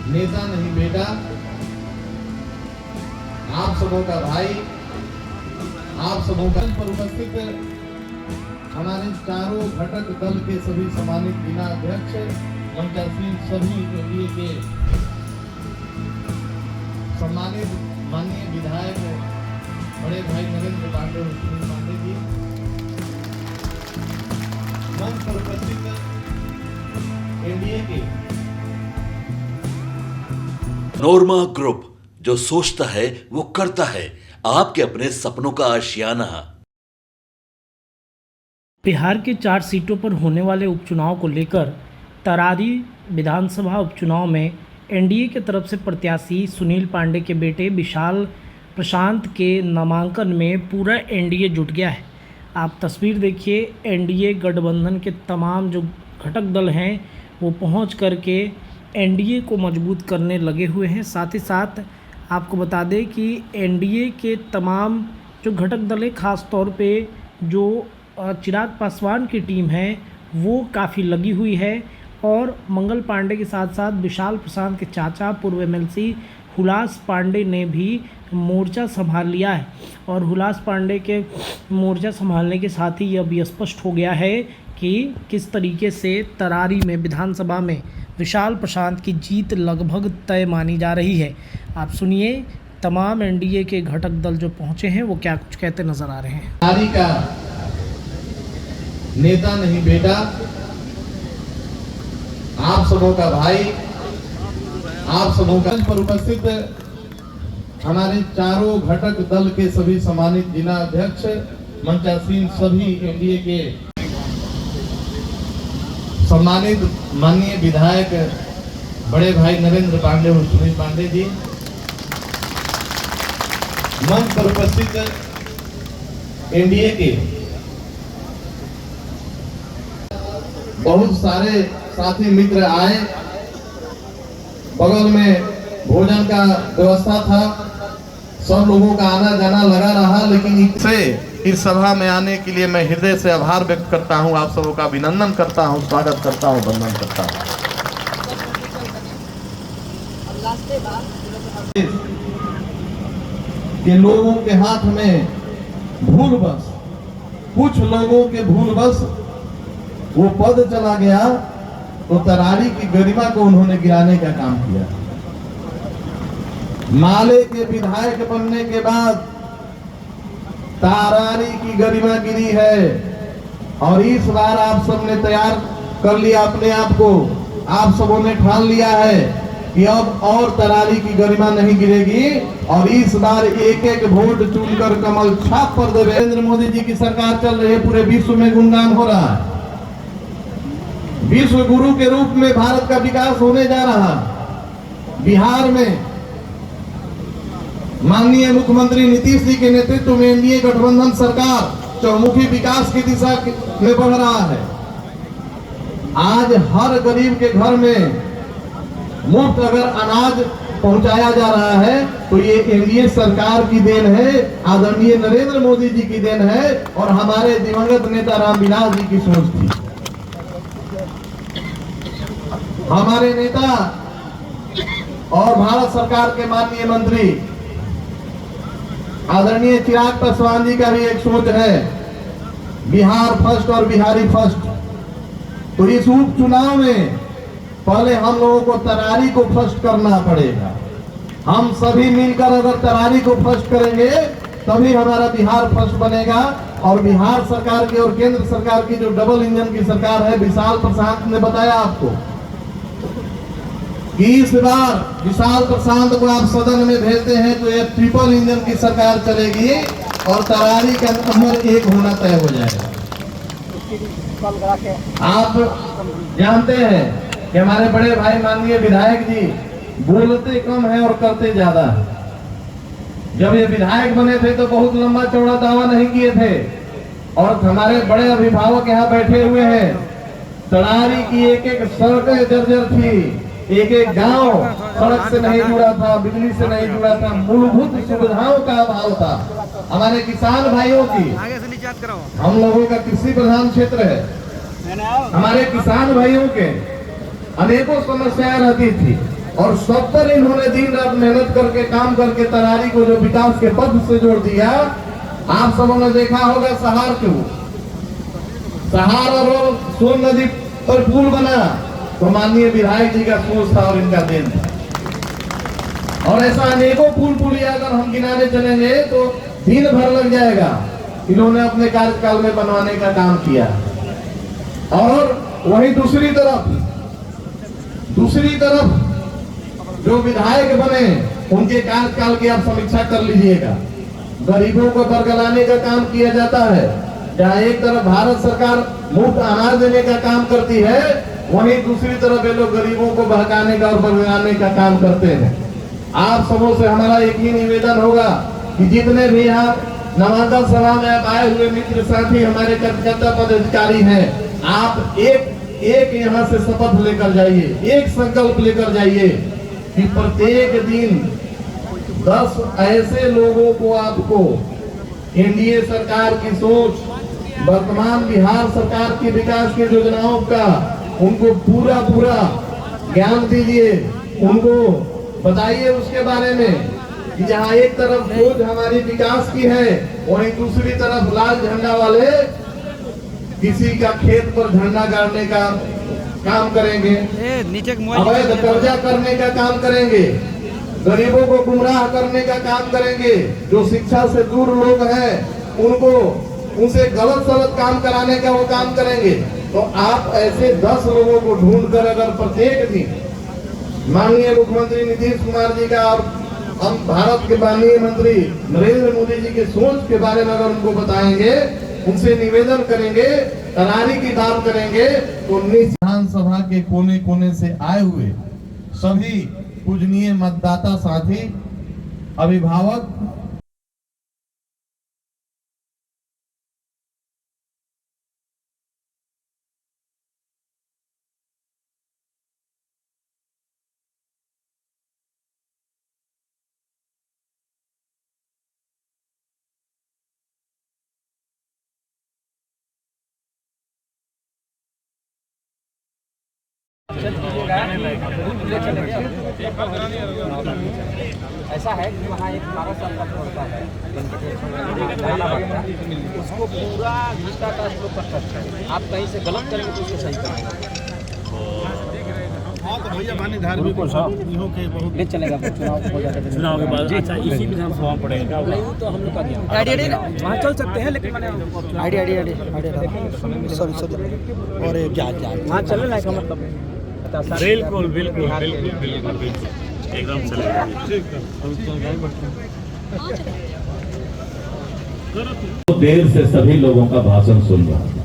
नेता नहीं बेटा, आप सबों का भाई, आप सबों का पर उपस्थित हमारे चारों घटक दल के सभी सम्मानित जिला अध्यक्ष, मंचासीन सभी एनडीए के सम्मानित माननीय विधायक बड़े भाई नरेंद्र पांडे और सुनील पांडे जी, मंच पर उपस्थित एनडीए के नोरमा ग्रुप, जो सोचता है वो करता है, आपके अपने सपनों का आशियाना। बिहार के 4 सीटों पर होने वाले उपचुनाव को लेकर तरारी विधानसभा उपचुनाव में एनडीए की तरफ से प्रत्याशी सुनील पांडे के बेटे विशाल प्रशांत के नामांकन में पूरा एनडीए जुट गया है। आप तस्वीर देखिए, एनडीए गठबंधन के तमाम जो घटक दल हैं वो पहुंच करके एनडीए को मजबूत करने लगे हुए हैं। साथ ही साथ आपको बता दें कि एनडीए के तमाम जो घटक दल है, ख़ास तौर पे जो चिराग पासवान की टीम है वो काफ़ी लगी हुई है और मंगल पांडे के साथ साथ विशाल प्रशांत के चाचा पूर्व एमएलसी हुलास पांडे ने भी मोर्चा संभाल लिया है। और हुलास पांडे के मोर्चा संभालने के साथ ही यह भी स्पष्ट हो गया है कि किस तरीके से तरारी में विधानसभा में विशाल प्रशांत की जीत लगभग तय मानी जा रही है। आप सुनिए तमाम एनडीए के घटक दल जो पहुंचे हैं वो क्या कुछ कहते नजर आ रहे हैं। तरारी का नेता नहीं बेटा, आप सबों का भाई, आप सबों का पर उपस्थित हमारे चारों घटक दल के सभी सम्मानित जिला अध्यक्ष, मंचासीन सभी एनडीए के सम्मानित माननीय विधायक बड़े भाई नरेंद्र पांडे और सुनील पांडे जी, मंच पर उपस्थित एनडीए के बहुत सारे साथी मित्र आए। बगल में भोजन का व्यवस्था था, सब लोगों का आना जाना लगा रहा, लेकिन इससे इस सभा में आने के लिए मैं हृदय से आभार व्यक्त करता हूं, आप सबों का अभिनंदन करता हूं, स्वागत करता हूं, वंदन करता हूं। कि लोगों के हाथ में भूलवश, कुछ लोगों के भूलवश वो पद चला गया तो तरारी की गरिमा को उन्होंने गिराने का काम किया। माले के विधायक बनने के बाद तरारी की गरिमा गिरी है और इस बार आप सबने तैयार कर लिया अपने आप को, आप सबों ने ठान लिया है कि अब और तरारी की गरिमा नहीं गिरेगी और इस बार एक एक वोट चुनकर कमल छाप पर दे। नरेंद्र मोदी जी की सरकार चल रही है, पूरे विश्व में गुणगान हो रहा है, विश्व गुरु के रूप में भारत का विकास होने जा रहा। बिहार में माननीय मुख्यमंत्री नीतीश जी के नेतृत्व में एनडीए गठबंधन सरकार चौमुखी विकास की दिशा में बढ़ रहा है। आज हर गरीब के घर में मुफ्त अगर अनाज पहुंचाया जा रहा है तो ये एनडीए सरकार की देन है, आदरणीय नरेंद्र मोदी जी की देन है और हमारे दिवंगत नेता रामविलास जी की सोच थी। हमारे नेता और भारत सरकार के माननीय मंत्री आदरणीय चिराग पासवान जी का भी एक सोच है, बिहार फर्स्ट और बिहारी फर्स्ट। तो इस उपचुनाव में पहले हम लोगों को तरारी को फर्स्ट करना पड़ेगा। हम सभी मिलकर अगर तरारी को फर्स्ट करेंगे तभी हमारा बिहार फर्स्ट बनेगा। और बिहार सरकार की और केंद्र सरकार की जो डबल इंजन की सरकार है, विशाल प्रशांत ने बताया आपको कि इस बार विशाल प्रशांत को आप सदन में भेजते हैं तो ये ट्रिपल इंजन की सरकार चलेगी और तरारी का नंबर 1 होना तय हो जाएगा। आप जानते हैं कि हमारे बड़े भाई माननीय विधायक जी बोलते कम है और करते ज्यादा है। जब ये विधायक बने थे तो बहुत लंबा चौड़ा दावा नहीं किए थे और हमारे बड़े अभिभावक यहाँ बैठे हुए हैं। तरारी की एक एक सड़कें जर्जर थी, एक एक गांव सड़क से नहीं जुड़ा था, बिजली से नहीं जुड़ा था, मूलभूत सुविधाओं का अभाव था। हमारे किसान भाइयों की, हम लोगों का कृषि प्रधान क्षेत्र है, हमारे किसान भाइयों के अनेकों समस्याएं रहती थी। और सब पर इन्होंने दिन रात मेहनत करके काम करके तरारी को जो विकास के पद से जोड़ दिया। आप सबों ने देखा होगा सहार को, सहार और सोन नदी पर पुल बना तो माननीय विधायक जी का सोच था और इनका देन था। और ऐसा अनेकों पुल पुलिया अगर हम गिनाने चलेंगे तो दिन भर लग जाएगा। इन्होंने अपने कार्यकाल में बनवाने का काम किया। और वहीं दूसरी तरफ जो विधायक बने उनके कार्यकाल की आप समीक्षा कर लीजिएगा। गरीबों को बरगलाने का काम किया जाता है। जहाँ एक तरफ भारत सरकार मुफ्त अनाज देने का काम करती है, वहीं दूसरी तरफ ये लोग गरीबों को बहकाने का और बरगलाने का काम करते हैं। आप सबों से हमारा एक ही निवेदन होगा कि जितने भी यहाँ नामांकन सभा में आए हुए मित्र साथी हमारे कार्यकर्ता पदाधिकारी हैं, आप एक यहाँ से शपथ लेकर जाइए, एक संकल्प लेकर जाइए कि प्रत्येक दिन 10 ऐसे लोगों को आपको एनडीए सरकार की सोच, वर्तमान बिहार सरकार की विकास की योजनाओं का उनको पूरा ज्ञान दीजिए, उनको बताइए उसके बारे में कि जहाँ एक तरफ सोच हमारी विकास की है, वहीं दूसरी तरफ लाल झंडा वाले किसी का खेत पर झंडा गाड़ने का काम करेंगे, अवैध कब्जा करने का काम करेंगे, गरीबों को गुमराह करने का काम करेंगे, जो शिक्षा से दूर लोग हैं उनसे गलत काम कराने का वो काम करेंगे। तो आप ऐसे 10 लोगों को ढूंढ कर अगर प्रत्येक दिन माननीय मुख्यमंत्री नीतीश कुमार जी का और हम भारत के माननीय मंत्री नरेंद्र मोदी जी के सोच के बारे में अगर उनको बताएंगे, उनसे निवेदन करेंगे, तरारी की बात करेंगे, तो विधानसभा के कोने कोने से आए हुए सभी पूजनीय मतदाता साथी, अभिभावक, ऐसा है कि वहाँ एक 12 साल का लड़का है, उसको पूरा घंटा का स्ट्रोक कर सकते हैं। आप कहीं से गलत करेंगे तो उसको सही करेंगे। हाँ तो भैया मानी धार्मिक बहुत ले चलेगा चुनाव के बाद। अच्छा इसी विधानसभा में पड़ेगा नहीं तो हम लोग का दिया आइडिया वहाँ चल सकते हैं, लेकिन मैंने आइडिया सॉरी और वहाँ चलने लायक का मतलब बिल्कुल एकदम चलेगा। देर से सभी लोगों का भाषण सुन रहा था।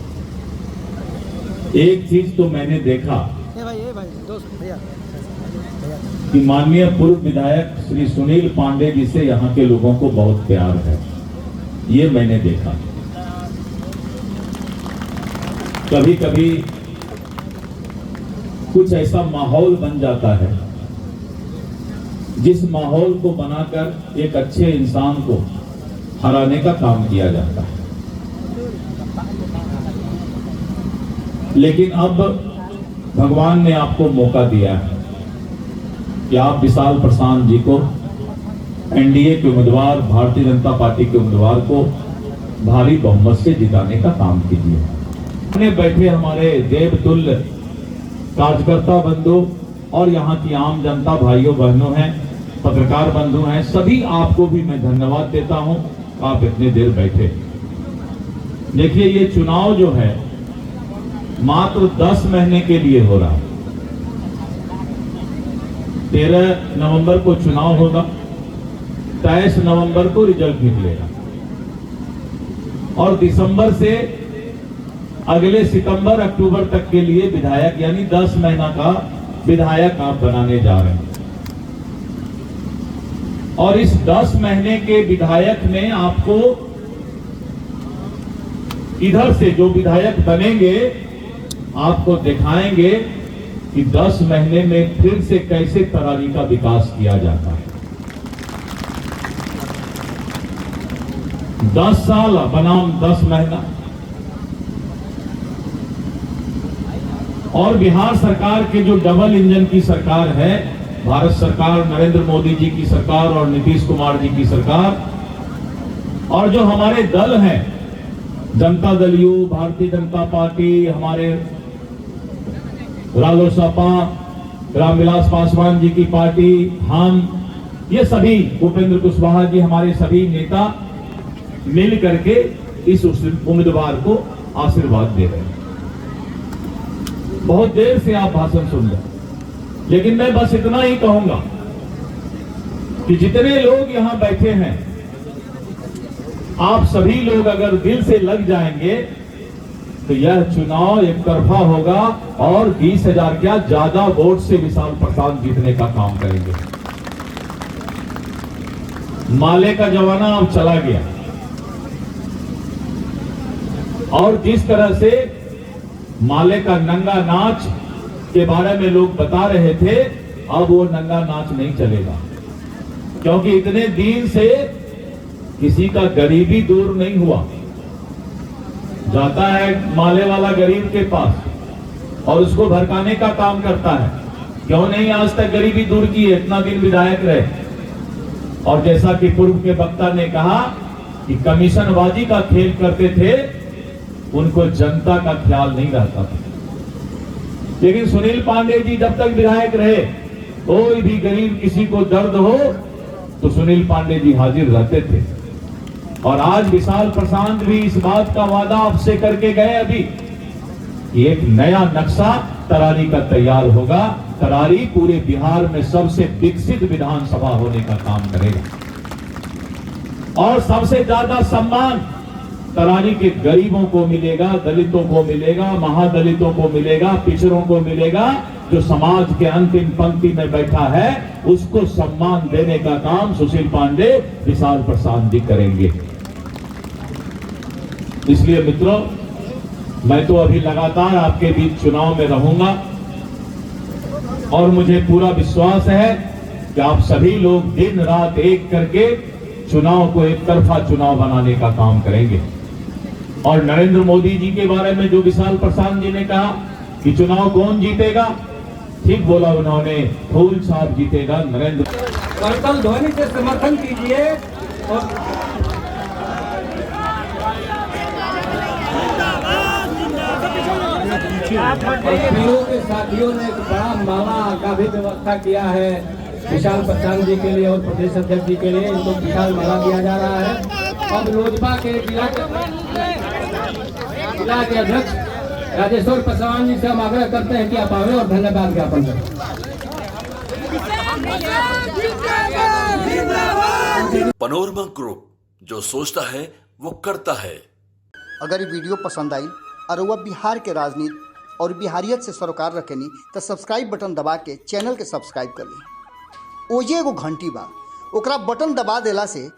एक चीज तो मैंने देखा कि माननीय पूर्व विधायक श्री सुनील पांडे जी से यहाँ के लोगों को बहुत प्यार है, ये मैंने देखा। कभी कभी कुछ ऐसा माहौल बन जाता है जिस माहौल को बनाकर एक अच्छे इंसान को हराने का काम किया जाता है। लेकिन अब भगवान ने आपको मौका दिया है कि आप विशाल प्रशांत जी को, एनडीए के उम्मीदवार, भारतीय जनता पार्टी के उम्मीदवार को भारी बहुमत से जिताने का काम कीजिए। अपने बैठे हमारे देवतुल्य कार्यकर्ता बंधु और यहाँ की आम जनता भाइयों बहनों हैं, पत्रकार बंधु हैं, सभी आपको भी मैं धन्यवाद देता हूं। आप इतने देर बैठे। देखिए ये चुनाव जो है मात्र 10 महीने के लिए हो रहा है। 13 नवंबर को चुनाव होगा, 23 नवंबर को रिजल्ट निकलेगा और दिसंबर से अगले सितंबर अक्टूबर तक के लिए विधायक यानी 10 महीना का विधायक आप बनाने जा रहे हैं। और इस 10 महीने के विधायक में आपको इधर से जो विधायक बनेंगे आपको दिखाएंगे कि 10 महीने में फिर से कैसे तरारी का विकास किया जाता है। 10 साल बनाम 10 महीना। और बिहार सरकार के जो डबल इंजन की सरकार है भारत सरकार, नरेंद्र मोदी जी की सरकार और नीतीश कुमार जी की सरकार, और जो हमारे दल हैं, जनता दल यू, भारतीय जनता पार्टी, हमारे रालोसपा, रामविलास पासवान जी की पार्टी, हम, ये सभी, उपेंद्र कुशवाहा जी, हमारे सभी नेता मिल करके इस उम्मीदवार को आशीर्वाद दे रहे हैं। बहुत देर से आप भाषण सुन रहे हैं, लेकिन मैं बस इतना ही कहूंगा कि जितने लोग यहां बैठे हैं, आप सभी लोग अगर दिल से लग जाएंगे तो यह चुनाव एक तरफा होगा और 20,000 क्या ज्यादा वोट से विशाल प्रसाद जीतने का काम करेंगे। माले का जमाना अब चला गया, और जिस तरह से माले का नंगा नाच के बारे में लोग बता रहे थे, अब वो नंगा नाच नहीं चलेगा, क्योंकि इतने दिन से किसी का गरीबी दूर नहीं हुआ। जाता है माले वाला गरीब के पास और उसको भड़काने का काम करता है, क्यों नहीं आज तक गरीबी दूर की है, इतना दिन विधायक रहे। और जैसा कि पूर्व के वक्ता ने कहा कि कमीशनबाजी का खेल करते थे, उनको जनता का ख्याल नहीं रहता था। लेकिन सुनील पांडे जी जब तक विधायक रहे, कोई भी गरीब किसी को दर्द हो तो सुनील पांडे जी हाजिर रहते थे। और आज विशाल प्रशांत भी इस बात का वादा आपसे करके गए अभी कि एक नया नक्शा तरारी का तैयार होगा, तरारी पूरे बिहार में सबसे विकसित विधानसभा होने का काम करेगा, और सबसे ज्यादा सम्मान तरारी के गरीबों को मिलेगा, दलितों को मिलेगा, महादलितों को मिलेगा, पिछड़ों को मिलेगा। जो समाज के अंतिम पंक्ति में बैठा है, उसको सम्मान देने का काम सुशील पांडे, विशाल प्रसाद जी करेंगे। इसलिए मित्रों, मैं तो अभी लगातार आपके बीच चुनाव में रहूंगा, और मुझे पूरा विश्वास है कि आप सभी लोग दिन रात एक करके चुनाव को एक तरफा चुनाव बनाने का काम करेंगे। और नरेंद्र मोदी जी के बारे में जो विशाल प्रसाद जी ने कहा कि चुनाव कौन जीतेगा, ठीक बोला उन्होंने, फूल साहब जीतेगा, नरेंद्र। करतल ध्वनि से समर्थन कीजिए। और के साथियों ने एक बड़ा माला का भी व्यवस्था किया है विशाल प्रसाद जी के लिए और प्रदेश अध्यक्ष जी के लिए। इनको विशाल माला दिया जा रहा है। अब लोजपा के जिला के अध्यक्ष राजेश्वर पासवान जी से हम आग्रह करते हैं कि आप आवे और धन्यवाद ज्ञापन करें। पनोरमा ग्रुप, जो सोचता है वो करता है। अगर ये वीडियो पसंद आई और वह बिहार के राजनीति और बिहारियत से सरोकार रखेनी तो सब्सक्राइब बटन दबा के चैनल के सब्सक्राइब कर ली। ओजे एगो घंटी बा, ओकरा बटन दबा देला से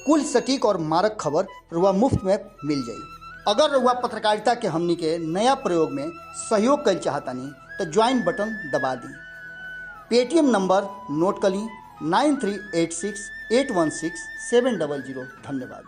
कुल सटीक और मारक खबर रुआ मुफ्त में मिल जाई। अगर रुआ पत्रकारिता के हमनी के नया प्रयोग में सहयोग कर चाहतानी तो ज्वाइन बटन दबा दी। पेटीएम नंबर नोट कर ली 9386816700। धन्यवाद।